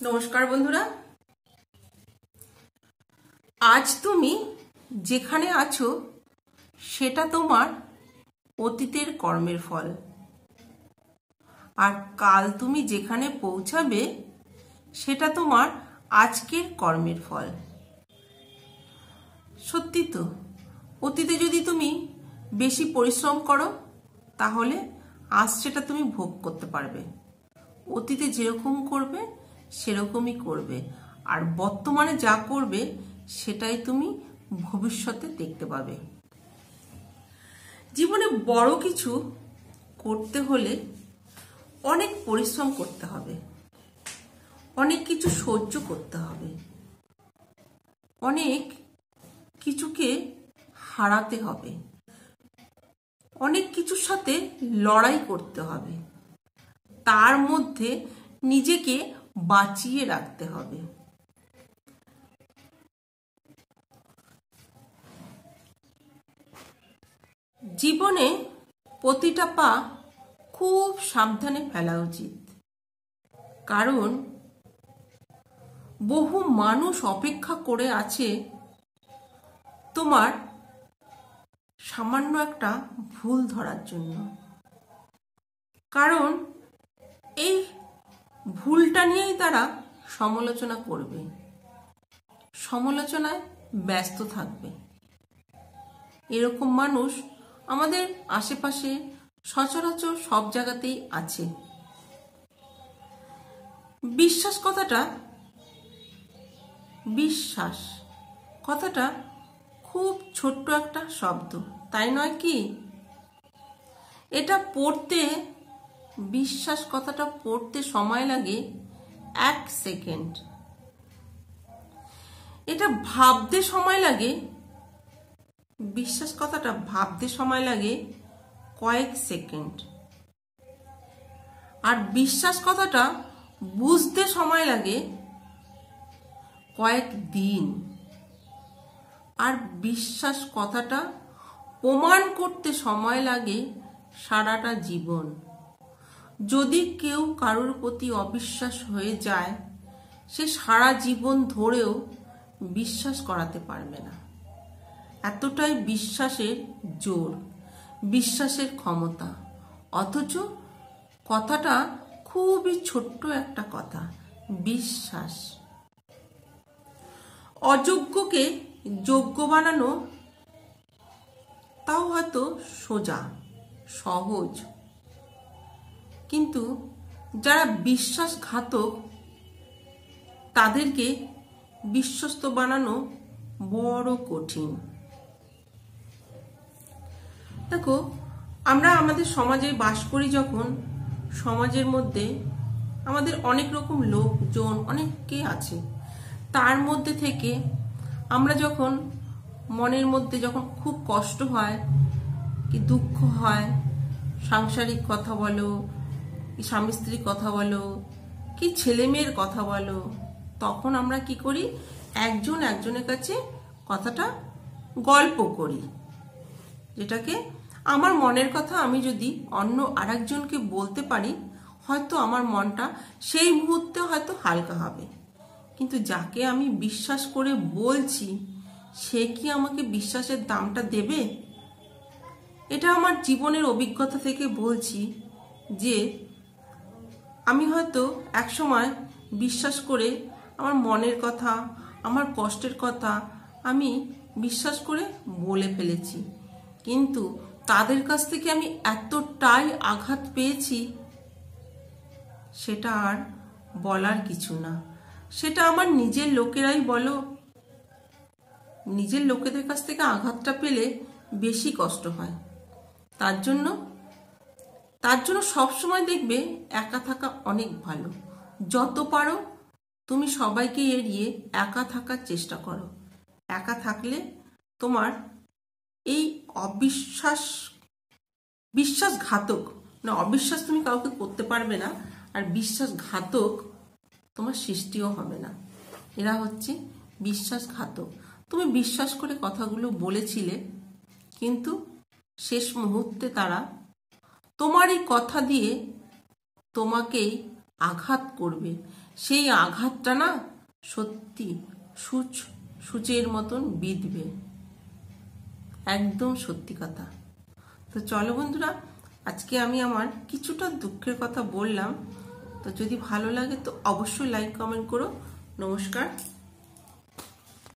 নমস্কার বন্ধুরা, আজ তুমি যেখানে আছো সেটা তোমার অতীতের কর্মের ফল। আর কাল তুমি যেখানে পৌঁছাবে সেটা তোমার আজকের কর্মের ফল। সত্যি তো, অতীতে যদি তুমি বেশি পরিশ্রম করো তাহলে আজ সেটা তুমি ভোগ করতে পারবে। অতীতে যেরকম করবে সেরকমই করবে, আর বর্তমানে যা করবে সেটাই তুমি ভবিষ্যতে দেখতে পাবে। জীবনে বড় কিছু করতে হলে অনেক পরিশ্রম করতে হবে, অনেক কিছু সহ্য করতে হবে, অনেক কিছুকে হারাতে হবে, অনেক কিছুর সাথে লড়াই করতে হবে, তার মধ্যে নিজেকে বাঁচিয়ে রাখতে হবে। জীবনে প্রতিটা পা খুব সাবধানে ফেলা উচিত, কারণ বহু মানুষ অপেক্ষা করে আছে তোমার সামান্য একটা ভুল ধরার জন্য। কারণ এই ভুলটা নিয়েই তারা সমালোচনা করবে, সমালোচনায় ব্যস্ত থাকবে। এরকম মানুষ আমাদের আশেপাশে সচরাচর সব জায়গাতেই আছে। বিশ্বাস কথাটা খুব ছোট্ট একটা শব্দ, তাই নয় কি? এটা পড়তে, বিশ্বাস কথাটা পড়তে সময় লাগে 1 সেকেন্ড। এটা ভাবতে সময় লাগে, বিশ্বাস কথাটা ভাবতে সময় লাগে কয়েক সেকেন্ড। আর বিশ্বাস কথাটা বুঝতে সময় লাগে কয়েক দিন। আর বিশ্বাস কথাটা প্রমাণ করতে সময় লাগে সারাটা জীবন। যদি কেউ কারোর প্রতি অবিশ্বাস হয়ে যায়, সে সারা জীবন ধরেও বিশ্বাস করাতে পারবে না। এতটাই বিশ্বাসের জোর, বিশ্বাসের ক্ষমতা। অথচ কথাটা খুবই ছোট্ট একটা কথা, বিশ্বাস। অযোগ্যকে যোগ্য বানানো তাও হয়তো সোজা, সহজ, কিন্তু যারা বিশ্বাসঘাতক তাদেরকে বিশ্বস্ত বানানো বড় কঠিন। দেখো, আমরা আমাদের সমাজে বাস করি, যখন সমাজের মধ্যে আমাদের অনেক রকম লোকজন অনেকে আছে, তার মধ্যে থেকে আমরা যখন মনের মধ্যে যখন খুব কষ্ট হয় কি দুঃখ হয়, সাংসারিক কথা বলো কি স্বামী স্ত্রীর কথা বলো কি ছেলে মেয়ের কথা বলো, তখন আমরা কি করি, একজন একজনের কাছে কথাটা গল্প করি। যেটাকে আমার মনের কথা আমি যদি অন্য আরেকজনকে বলতে পারি, হয়তো আমার মনটা সেই মুহূর্তে হয়তো হালকা হবে। কিন্তু যাকে আমি বিশ্বাস করে বলছি, সে কি আমাকে বিশ্বাসের দামটা দেবে? এটা আমার জীবনের অভিজ্ঞতা থেকে বলছি যে আমি হয়তো একসময় বিশ্বাস করে আমার মনের কথা, আমার কষ্টের কথা আমি বিশ্বাস করে বলে ফেলেছি, কিন্তু তাদের কাছ থেকে আমি এতটাই আঘাত পেয়েছি, সেটা আর বলার কিছু না। সেটা আমার নিজের লোকেরাই বলো, নিজের লোকেদের কাছ থেকে আঘাতটা পেলে বেশি কষ্ট হয়। তার জন্য সবসময় দেখবে একা থাকা অনেক ভালো। যত পারো তুমি সবাইকে এড়িয়ে একা থাকার চেষ্টা করো। একা থাকলে তোমার এই বিশ্বাসঘাতক না, অবিশ্বাস তুমি কাউকে করতে পারবে না, আর বিশ্বাসঘাতক তোমার সৃষ্টিও হবে না। এরা হচ্ছে বিশ্বাসঘাতক। তুমি বিশ্বাস করে কথাগুলো বলেছিলে, কিন্তু শেষ মুহূর্তে তারা তোমারই কথা দিয়ে তোমাকেই আঘাত করবে, সেই আঘাতটা না সত্যি সূচের মতন বিঁধবে। একদম সত্যি কথা। তো চলো বন্ধুরা, আজকে আমি আমার কিছুটা দুঃখের কথা বললাম। তো যদি ভালো লাগে তো অবশ্যই লাইক কমেন্ট করো। নমস্কার।